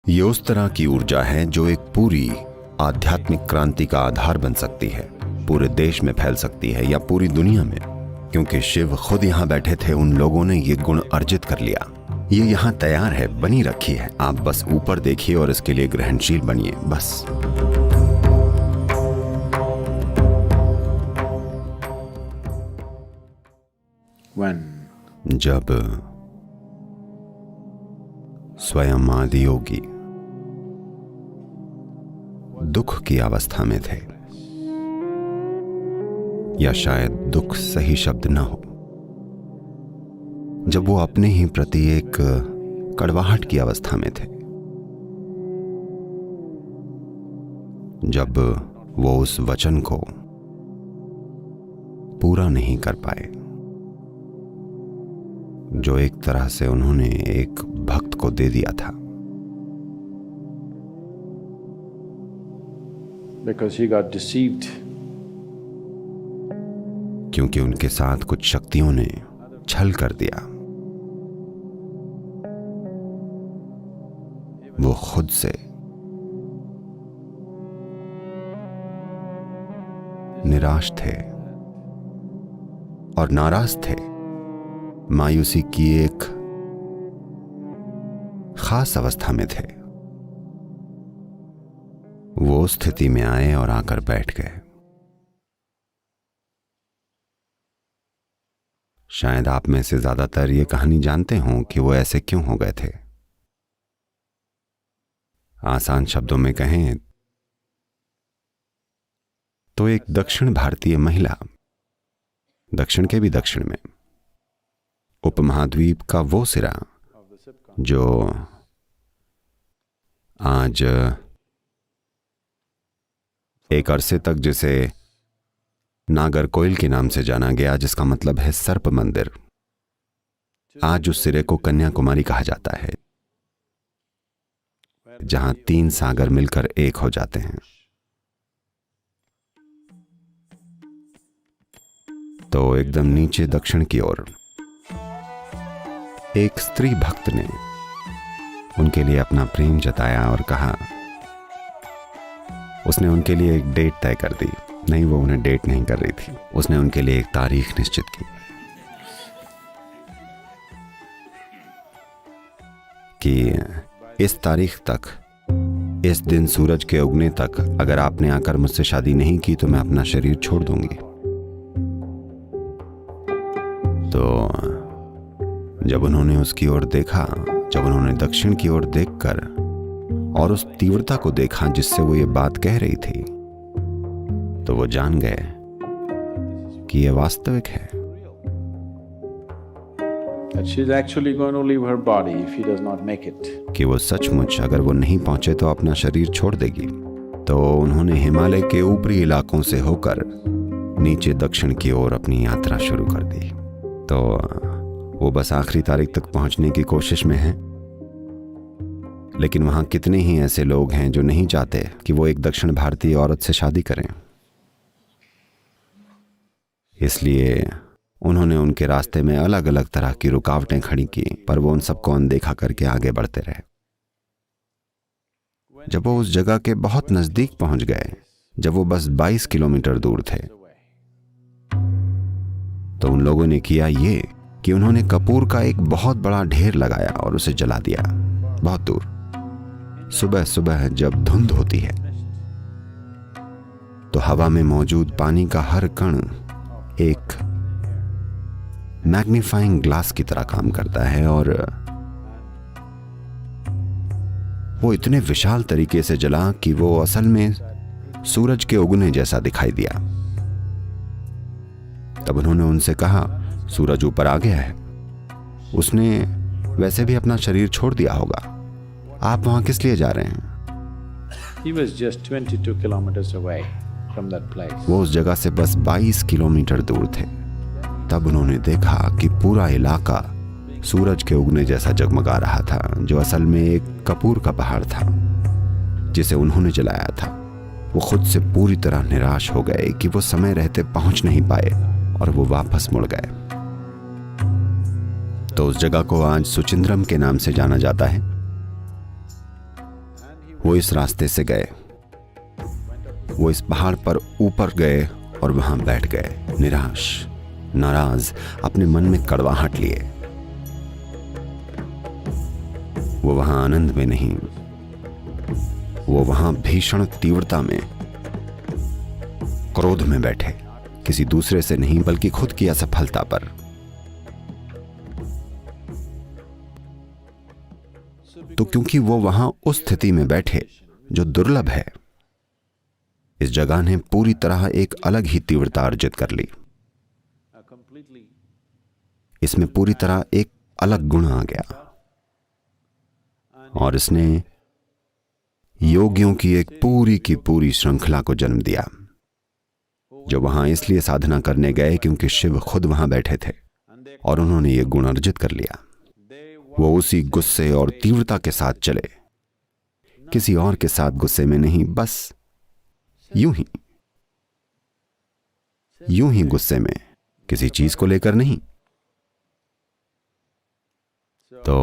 ये उस तरह की ऊर्जा है जो एक पूरी आध्यात्मिक क्रांति का आधार बन सकती है, पूरे देश में फैल सकती है या पूरी दुनिया में। क्योंकि शिव खुद यहाँ बैठे थे, उन लोगों ने ये गुण अर्जित कर लिया। ये यहाँ तैयार है, बनी रखी है। आप बस ऊपर देखिए और इसके लिए ग्रहणशील बनिए, बस। जब स्वयं आदि योगी दुख की अवस्था में थे, या शायद दुख सही शब्द न हो, जब वो अपने ही प्रति एक कड़वाहट की अवस्था में थे, जब वो उस वचन को पूरा नहीं कर पाए जो एक तरह से उन्होंने एक भक्त को दे दिया था। Because he got deceived. क्योंकि उनके साथ कुछ शक्तियों ने छल कर दिया। वो खुद से निराश थे और नाराज थे। मायूसी की एक खास अवस्था में थे। वो स्थिति में आए और आकर बैठ गए। शायद आप में से ज्यादातर ये कहानी जानते हों कि वो ऐसे क्यों हो गए थे। आसान शब्दों में कहें तो एक दक्षिण भारतीय महिला, दक्षिण के भी दक्षिण में, उपमहाद्वीप का वो सिरा जो आज एक अरसे तक जिसे नागरकोइल के नाम से जाना गया, जिसका मतलब है सर्प मंदिर, आज उस सिरे को कन्याकुमारी कहा जाता है, जहां 3 सागर मिलकर एक हो जाते हैं। तो एकदम नीचे दक्षिण की ओर एक स्त्री भक्त ने उनके लिए अपना प्रेम जताया और कहा, उसने उनके लिए एक डेट तय कर दी। नहीं, वो उन्हें डेट नहीं कर रही थी, उसने उनके लिए एक तारीख निश्चित की कि इस तारीख तक, इस दिन सूरज के उगने तक अगर आपने आकर मुझसे शादी नहीं की तो मैं अपना शरीर छोड़ दूंगी। तो जब उन्होंने उसकी ओर देखा, जब उन्होंने दक्षिण की ओर देखकर और उस तीव्रता को देखा जिससे वो ये बात कह रही थी, तो वो जान गए कि यह वास्तविक है। That she's actually going to leave her body if he does not make it. कि वो सचमुच अगर वो नहीं पहुंचे तो अपना शरीर छोड़ देगी। तो उन्होंने हिमालय के ऊपरी इलाकों से होकर नीचे दक्षिण की ओर अपनी यात्रा शुरू कर दी। तो वो बस आखिरी तारीख तक पहुंचने की कोशिश में हैं। लेकिन वहां कितने ही ऐसे लोग हैं जो नहीं चाहते कि वो एक दक्षिण भारतीय औरत से शादी करें। इसलिए उन्होंने उनके रास्ते में अलग अलग तरह की रुकावटें खड़ी की, पर वो उन सबको अनदेखा करके आगे बढ़ते रहे। जब वो उस जगह के बहुत नजदीक पहुंच गए, जब वो बस 22 किलोमीटर दूर थे, तो उन लोगों ने किया ये कि उन्होंने कपूर का एक बहुत बड़ा ढेर लगाया और उसे जला दिया बहुत दूर। सुबह सुबह जब धुंध होती है तो हवा में मौजूद पानी का हर कण एक मैग्नीफाइंग ग्लास की तरह काम करता है और वो इतने विशाल तरीके से जला कि वो असल में सूरज के उगने जैसा दिखाई दिया। तब उन्होंने उनसे कहा, सूरज ऊपर आ गया है, उसने वैसे भी अपना शरीर छोड़ दिया होगा, आप वहां किस लिए जा रहे हैं? He was just 22 kilometers away from that place. वो उस जगह से बस 22 किलोमीटर दूर थे। तब उन्होंने देखा कि पूरा इलाका सूरज के उगने जैसा जगमगा रहा था, जो असल में एक कपूर का पहाड़ था जिसे उन्होंने जलाया था। वो खुद से पूरी तरह निराश हो गए कि वो समय रहते पहुंच नहीं पाए और वो वापस मुड़ गए। तो उस जगह को आज सुचिंद्रम के नाम से जाना जाता है। वो इस रास्ते से गए, वो इस पहाड़ पर ऊपर गए और वहां बैठ गए, निराश, नाराज, अपने मन में कड़वाहट लिए। वो वहां आनंद में नहीं, वो वहां भीषण तीव्रता में, क्रोध में बैठे, किसी दूसरे से नहीं बल्कि खुद की असफलता पर। तो क्योंकि वो वहां उस स्थिति में बैठे जो दुर्लभ है, इस जगह ने पूरी तरह एक अलग ही तीव्रता अर्जित कर ली। इसमें पूरी तरह एक अलग गुण आ गया और इसने योगियों की एक पूरी की पूरी श्रृंखला को जन्म दिया, जो वहां इसलिए साधना करने गए क्योंकि शिव खुद वहां बैठे थे और उन्होंने ये गुण अर्जित कर लिया। वो उसी गुस्से और तीव्रता के साथ चले, किसी और के साथ गुस्से में नहीं, बस यूं ही गुस्से में, किसी चीज को लेकर नहीं। तो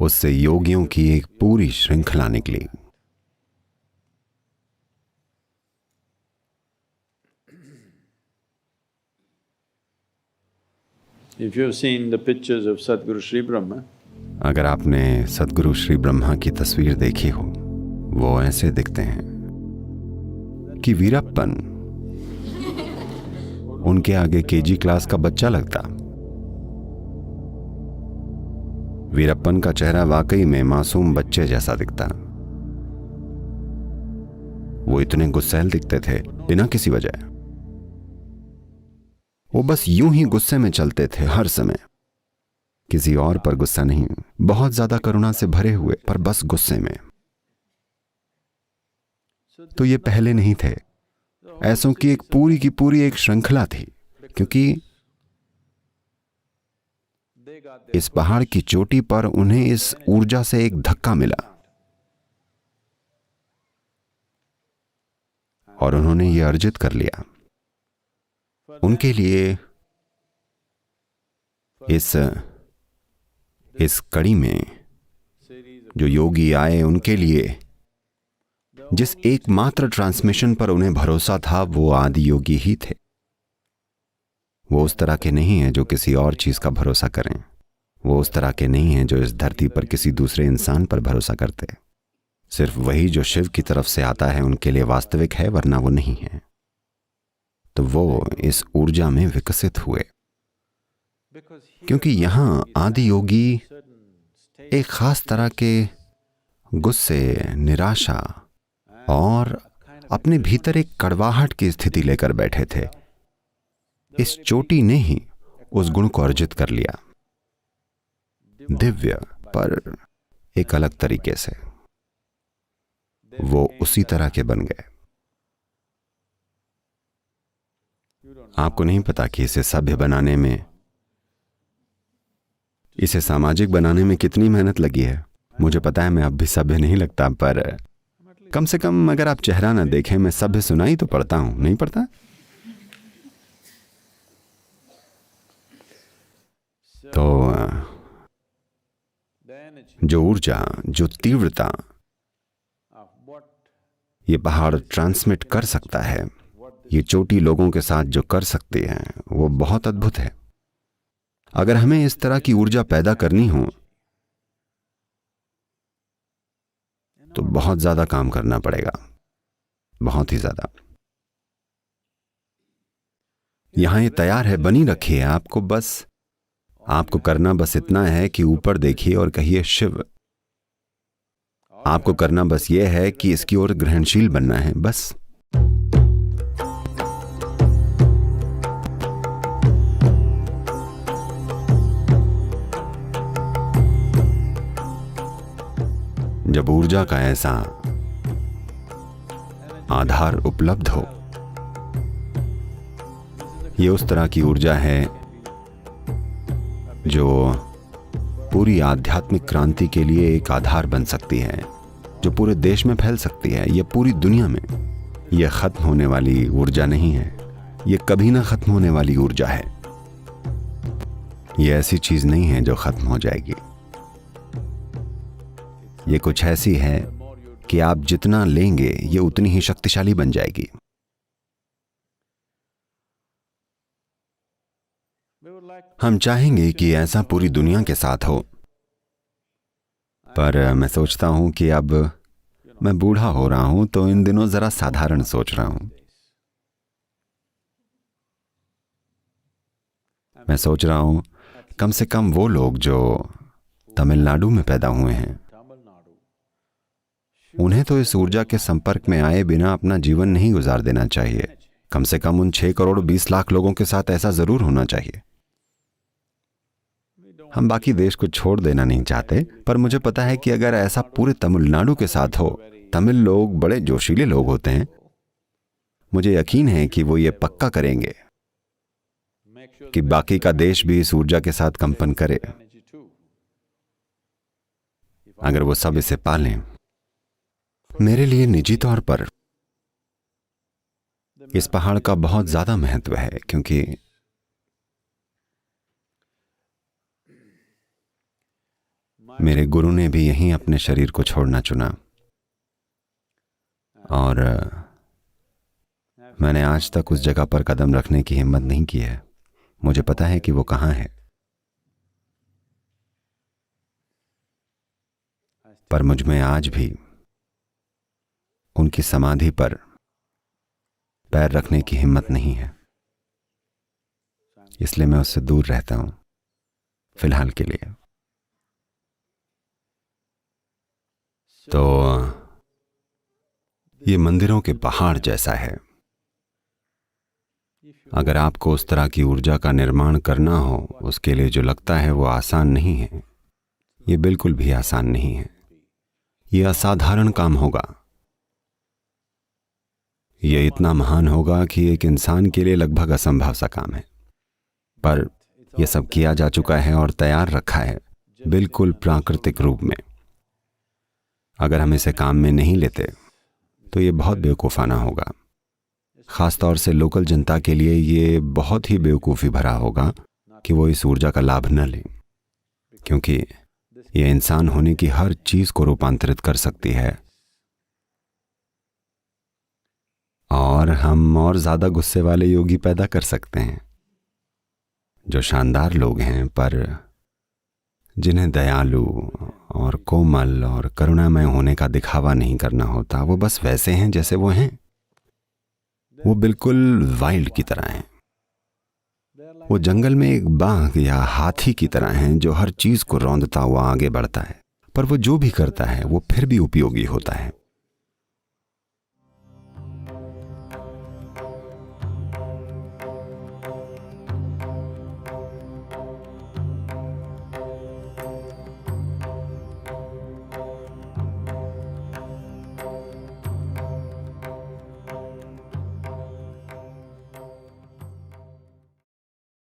उससे योगियों की एक पूरी श्रृंखला निकली। If you have seen the pictures of Sadguru Sri Brahma, अगर आपने सद्गुरु श्री ब्रह्मा की तस्वीर देखी हो, वो ऐसे दिखते हैं कि वीरप्पन उनके आगे केजी क्लास का बच्चा लगता। वीरप्पन का चेहरा वाकई में मासूम बच्चे जैसा दिखता। वो इतने गुस्सैल दिखते थे बिना किसी वजह। वो बस यूं ही गुस्से में चलते थे हर समय, किसी और पर गुस्सा नहीं, बहुत ज्यादा करुणा से भरे हुए, पर बस गुस्से में। तो ये पहले नहीं थे, ऐसों की एक पूरी एक श्रृंखला थी, क्योंकि इस पहाड़ की चोटी पर उन्हें इस ऊर्जा से एक धक्का मिला और उन्होंने ये अर्जित कर लिया। उनके लिए इस कड़ी में जो योगी आए, उनके लिए जिस एकमात्र ट्रांसमिशन पर उन्हें भरोसा था, वो आदि योगी ही थे। वो उस तरह के नहीं हैं जो किसी और चीज का भरोसा करें। वो उस तरह के नहीं हैं जो इस धरती पर किसी दूसरे इंसान पर भरोसा करते। सिर्फ वही जो शिव की तरफ से आता है उनके लिए वास्तविक है, वरना वो नहीं है। तो वो इस ऊर्जा में विकसित हुए, क्योंकि यहां आदि योगी एक खास तरह के गुस्से, निराशा और अपने भीतर एक कड़वाहट की स्थिति लेकर बैठे थे। इस चोटी ने ही उस गुण को अर्जित कर लिया, दिव्य पर एक अलग तरीके से। वो उसी तरह के बन गए। आपको नहीं पता कि इसे सभ्य बनाने में, इसे सामाजिक बनाने में कितनी मेहनत लगी है। मुझे पता है मैं अब भी सभ्य नहीं लगता, पर कम से कम अगर आप चेहरा ना देखें, मैं सभ्य सुनाई तो पड़ता हूं, नहीं पड़ता? तो जो ऊर्जा, जो तीव्रता ये पहाड़ ट्रांसमिट कर सकता है, ये चोटी लोगों के साथ जो कर सकती है, वो बहुत अद्भुत है। अगर हमें इस तरह की ऊर्जा पैदा करनी हो तो बहुत ज्यादा काम करना पड़ेगा, बहुत ही ज्यादा। यहां ये तैयार है, बनी रखी है। आपको करना बस इतना है कि ऊपर देखिए और कहिए शिव। आपको करना बस ये है कि इसकी ओर ग्रहणशील बनना है, बस। जब ऊर्जा का ऐसा आधार उपलब्ध हो, ये उस तरह की ऊर्जा है जो पूरी आध्यात्मिक क्रांति के लिए एक आधार बन सकती है, जो पूरे देश में फैल सकती है, ये पूरी दुनिया में। ये खत्म होने वाली ऊर्जा नहीं है, ये कभी ना खत्म होने वाली ऊर्जा है। ये ऐसी चीज नहीं है जो खत्म हो जाएगी। ये कुछ ऐसी है कि आप जितना लेंगे ये उतनी ही शक्तिशाली बन जाएगी। हम चाहेंगे कि ऐसा पूरी दुनिया के साथ हो, पर मैं सोचता हूं कि अब मैं बूढ़ा हो रहा हूं तो इन दिनों जरा साधारण सोच रहा हूं। मैं सोच रहा हूं कम से कम वो लोग जो तमिलनाडु में पैदा हुए हैं, उन्हें तो इस ऊर्जा के संपर्क में आए बिना अपना जीवन नहीं गुजार देना चाहिए। कम से कम उन 6 करोड़ 20 लाख लोगों के साथ ऐसा जरूर होना चाहिए। हम बाकी देश को छोड़ देना नहीं चाहते, पर मुझे पता है कि अगर ऐसा पूरे तमिलनाडु के साथ हो, तमिल लोग बड़े जोशीले लोग होते हैं, मुझे यकीन है कि वो ये पक्का करेंगे कि बाकी का देश भी इस ऊर्जा के साथ कंपन करे। अगर वो सब इसे पालें। मेरे लिए निजी तौर पर इस पहाड़ का बहुत ज्यादा महत्व है, क्योंकि मेरे गुरु ने भी यहीं अपने शरीर को छोड़ना चुना, और मैंने आज तक उस जगह पर कदम रखने की हिम्मत नहीं की है। मुझे पता है कि वो कहाँ है, पर मुझ में आज भी उनकी समाधि पर पैर रखने की हिम्मत नहीं है। इसलिए मैं उससे दूर रहता हूं फिलहाल के लिए। तो ये मंदिरों के पहाड़ जैसा है। अगर आपको उस तरह की ऊर्जा का निर्माण करना हो, उसके लिए जो लगता है वो आसान नहीं है। ये बिल्कुल भी आसान नहीं है। ये असाधारण काम होगा। ये इतना महान होगा कि एक इंसान के लिए लगभग असंभव सा काम है, पर यह सब किया जा चुका है और तैयार रखा है बिल्कुल प्राकृतिक रूप में। अगर हम इसे काम में नहीं लेते तो ये बहुत बेवकूफ़ाना होगा। खासतौर से लोकल जनता के लिए ये बहुत ही बेवकूफ़ी भरा होगा कि वो इस ऊर्जा का लाभ न लें, क्योंकि ये इंसान होने की हर चीज को रूपांतरित कर सकती है। और हम और ज्यादा गुस्से वाले योगी पैदा कर सकते हैं, जो शानदार लोग हैं, पर जिन्हें दयालु और कोमल और करुणामय होने का दिखावा नहीं करना होता। वो बस वैसे हैं जैसे वो हैं। वो बिल्कुल वाइल्ड की तरह हैं। वो जंगल में एक बाघ या हाथी की तरह हैं जो हर चीज को रौंदता हुआ आगे बढ़ता है, पर वो जो भी करता है वो फिर भी उपयोगी होता है।